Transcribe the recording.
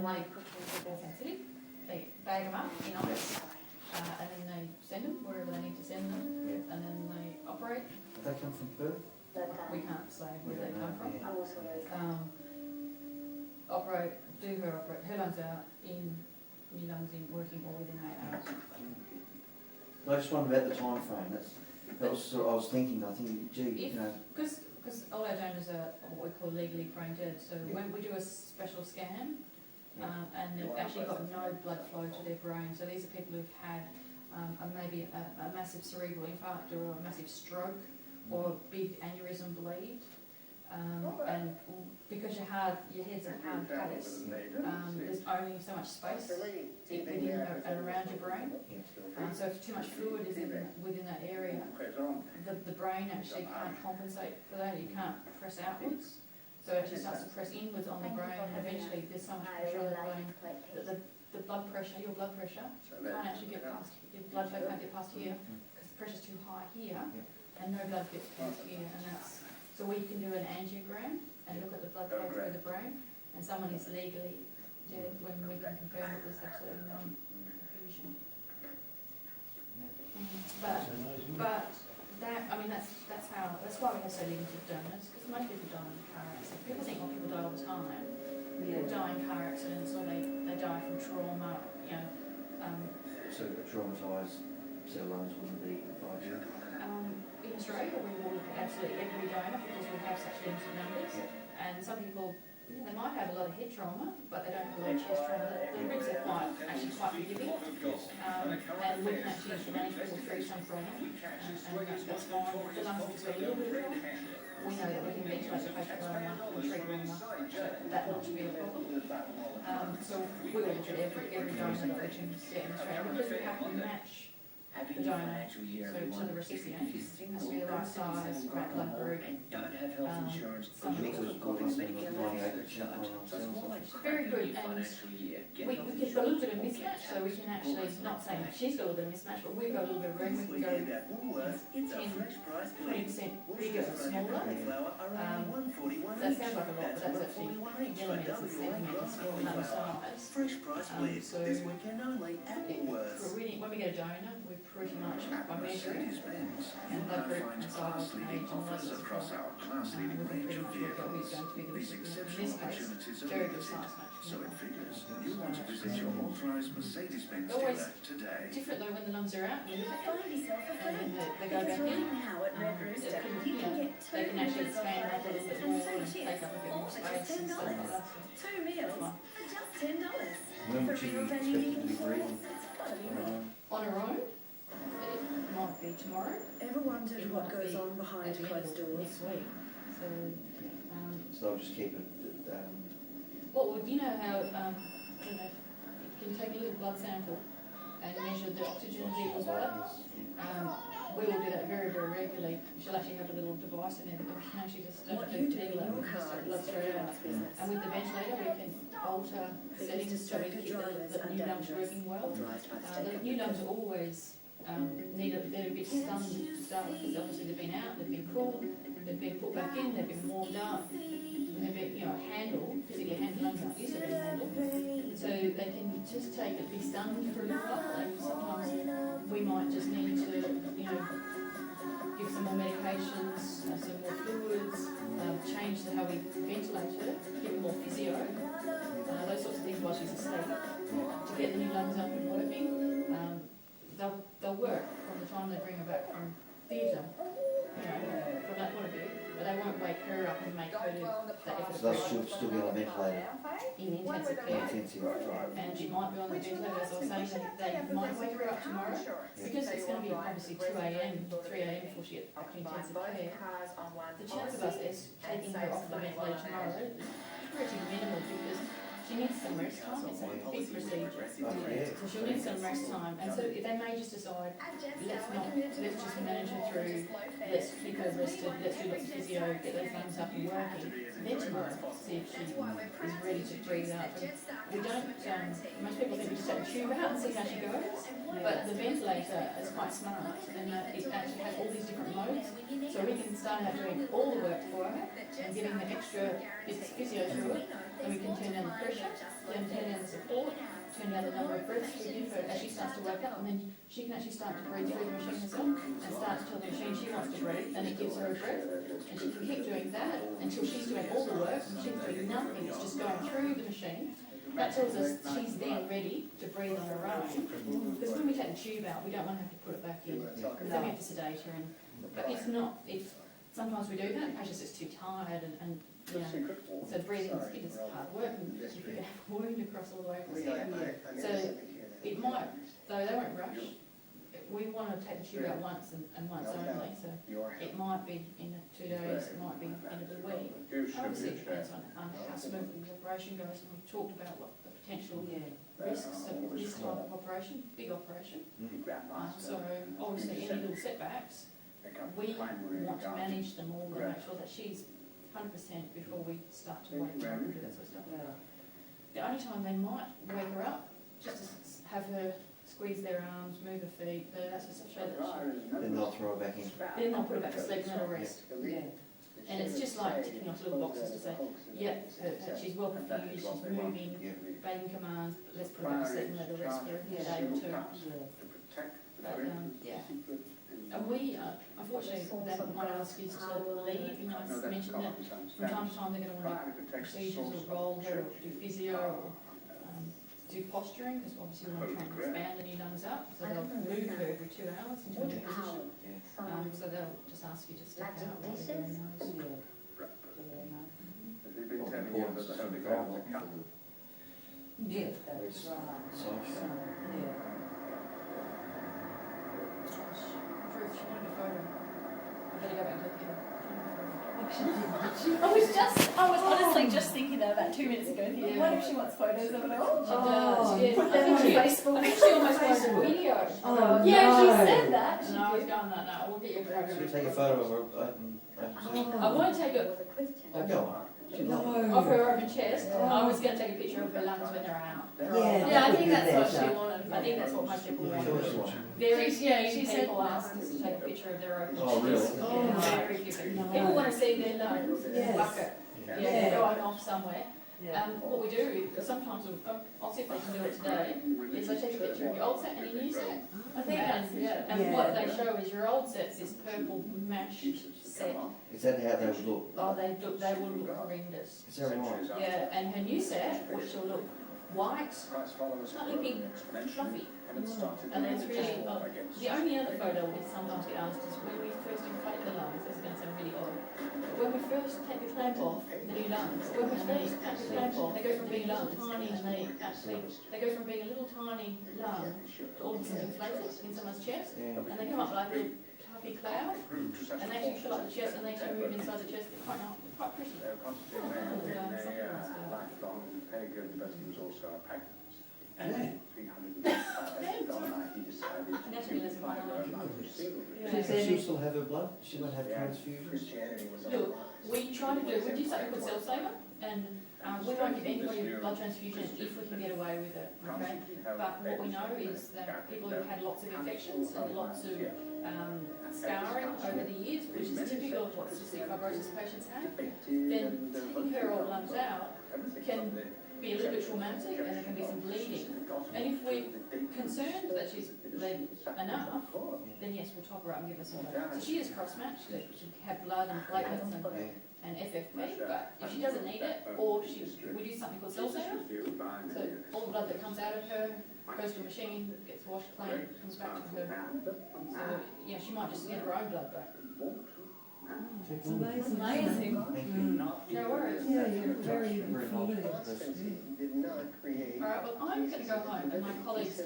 they, if they're sensitive, they bag them up in ice, and then they send them wherever they need to send them, and then they operate. Do they come from Perth? We can't say where they come from. Yeah. Operate, do her lungs out in, new lungs in, working all within 8 hours. I just wondered about the time frame. That was sort of, I was thinking. I think, gee, you know, because all our donors are what we call legally brain dead. So when we do a special scan, and they've actually got no blood flow to their brain. So these are people who've had maybe a massive cerebral infarct or a massive stroke or a big aneurysm bleed. And because your head's a hard case, there's only so much space within and around your brain. So if too much fluid is within that area, the brain actually can't compensate for that. You can't press outwards. So it actually starts to press inwards on the brain, and eventually there's so much pressure on the brain that the blood pressure, your blood pressure, can't actually get past, your blood flow can't get past here because the pressure's too high here, and no blood gets past here, and that's, so we can do an angiogram and look at the blood flow through the brain, and someone is legally dead when we can confirm that there's absolutely no perfusion. But that, I mean, that's why we have so limited donors, because most people die in car accidents. People think, people die all the time. People die in car accidents, or they die from trauma, you know. so a traumatised cell lungs wouldn't be ideal. In Australia, we will look at absolutely every donor because we have such limited numbers. And some people, they might have a lot of head trauma, but they don't have a lot of chest trauma. The ribs are actually quite forgiving, and we can actually manage people through some trauma, and that's fine. The lungs will still a little bit of trauma. We know that we can ventilate the patient well enough and treat well enough that not to be a problem. So we will look at every donor that we can get in Australia, because we have to match the donor to the recipient. It has to be the right size, right blood group. Some people very good, and we've got a little bit of mismatch, so we can actually, not saying that she's got a little bit of mismatch, but we've got a little bit of room. We can go 10-20% bigger or smaller. That sounds like a lot, but that's actually millimetres and centimetres for another size. So when we get a donor, we pretty much, by measuring and blood group and size and age and all those sorts of things, we can pretty much work out who's going to be the recipient. In this case, very good size match. So it figures you want to visit your authorised Mercedes-Benz dealer today. Different though when the lungs are out, and then they go back in. They can actually expand up a little bit more and take up a bit more space and stuff like that. So 2 meals for just $10. When would you expect to be breathing? On her own, it might be tomorrow. Ever wondered what goes on behind closed doors? Next week. So, So they'll just keep it. well, you know how, I don't know, you can take a little blood sample and measure the oxygen in people's blood. We will do that very, very regularly. She'll actually have a little device in there that we can actually just do blood straight out. And with the ventilator, we can alter settings so we keep the new lungs working well. The new lungs are always they're a bit stunned to start with, because obviously they've been out, they've been cooled, they've been put back in, they've been warmed up, and they've been, handled, physically handled, lungs aren't used to being handled. So they can just be stunned for a little while, and sometimes we might just need to, give some more medications, some more fluids, change how we ventilate her, give her more physio, those sorts of things while she's asleep, to get the new lungs up and working. They'll work from the time they bring her back from theatre, from that point of view, but they won't wake her up and make her do that effort. So they should still be on a ventilator? In intensive care. And she might be on the ventilator, as I was saying, they might wake her up tomorrow, because it's going to be obviously 2 a.m, 3 a.m. before she gets back to intensive care. The chance of us taking her off the ventilator tomorrow is pretty minimal, because she needs some rest time. It's a big procedure, so she'll need some rest time. And so they may just decide, let's just manage her through, let's keep her rested, let's do lots of physio, get those lungs up and working. And then tomorrow, see if she is ready to breathe out. And we don't, most people think we just take a tube out and see how she goes, but the ventilator is quite smart, and it actually has all these different modes. So we can start out doing all the work for her and getting the extra bits of physio through it, and we can turn down the pressure, then turn down the support, turn down the number of breaths we give her as she starts to wake up, and then she can actually start to breathe through the machine herself and start to tell the machine she wants to breathe, and it gives her a breath, and she can keep doing that until she's doing all the work, and she's doing nothing, it's just going through the machine. That tells us she's then ready to breathe on her own, because when we take the tube out, we don't want to have to put it back in, because then we have to sedate her, but it's not, sometimes we do that, the patient's just too tired, and you know, so breathing is hard work, and you could have a wound across all the way across here. So it might, though they won't rush, we want to take the tube out once and once only, so it might be in 2 days, it might be end of the week. Obviously it depends on how smoothly the operation goes, and we've talked about what the potential risks of this type of operation, big operation. So obviously any little setbacks, we want to manage them all and make sure that she's 100% before we start to wake her up and do that sort of stuff. The only time they might wake her up, just to have her squeeze their arms, move her feet, that sort of stuff, show that she... Then they'll throw her back in. Then they'll put her back to sleep and let her rest. And it's just like ticking off little boxes to say, yep, she's well confused, she's moving, obeying commands, but let's put her back to sleep and let her rest for a day or two. But, yeah. And we, unfortunately, they might ask you to leave. You know, I mentioned that from time to time they're going to want to do procedures or roll her or do physio or do posturing, because obviously we want to try and expand the new lungs up. So they'll move her every 2 hours into a new position. So they'll just ask you to step out while they're doing those. Have you been telling you that the Holy Ground to come? Yeah, that's right. Yeah. Ruth, she wanted a photo. I better go back and look at her. I was honestly just thinking that about 2 minutes ago, thinking, what if she wants photos of it all? She did. Put them on Facebook. I think she almost wanted a video. Oh, Yeah, no. she said that. No, I was going, no, we'll get you a photo. She'll take a photo of her open. I won't take it Oh, go on. No. of her open chest. I was going to take a picture of her lungs when they're out. Yeah, Yeah, I could think do that's what that. she wanted. I think that's what most people Sure she want. won't. Very She few said people that. ask us to take a picture of their open Oh, really? chest. Yeah, very few people. People want to see their lungs in a Yes. bucket. Yeah. Going off somewhere. Yeah. What we do, sometimes, I'll see if they can do it today, is I take a picture of your old set and your new set. I think that's, And Yeah. what they show is your old set's this purple mashed set. Is that how they would look? Oh, they will look horrendous. Is that right? Yeah, and her new set, which will look white, slightly pink, fluffy. And it's really, the only other photo we sometimes get asked is when we first inflate the lungs, this is going to sound really odd, but when we first take the clamp off, the new lungs, when we first take the clamp off, they go from being little tiny and they go from being a little tiny lung to all of a sudden inflated in someone's chest, Yeah. and they come up like a little fluffy cloud, and they actually fill up the chest and they actually move inside the chest, they're quite pretty. Lifelong Peg University was also a practice. Yeah. Naturally, less than 1 hour. Does she still have her blood? She won't have transfusions? Look, we try to do something called self-saver, and we won't give anybody blood transfusion if we can get away with it, okay? But what we know is that people who've had lots of infections and lots of scarring over the years, which is typical of what cystic fibrosis patients have, then taking her old lungs out can be a little bit traumatic and there can be some bleeding. And if we're concerned that she's bled enough, then yes, we'll top her up and give her some blood. So she is cross-matched, that she have blood and platelets and FFP, but if she doesn't need it, or we do something called self-saver, so all the blood that comes out of her goes to a machine, gets washed clean, comes back to her. So yeah, she might just get her own blood back. It's amazing. Amazing. Thank you. No worries. Yeah, you're very Very informative. nice. Alright, well I'm going to go home and my colleagues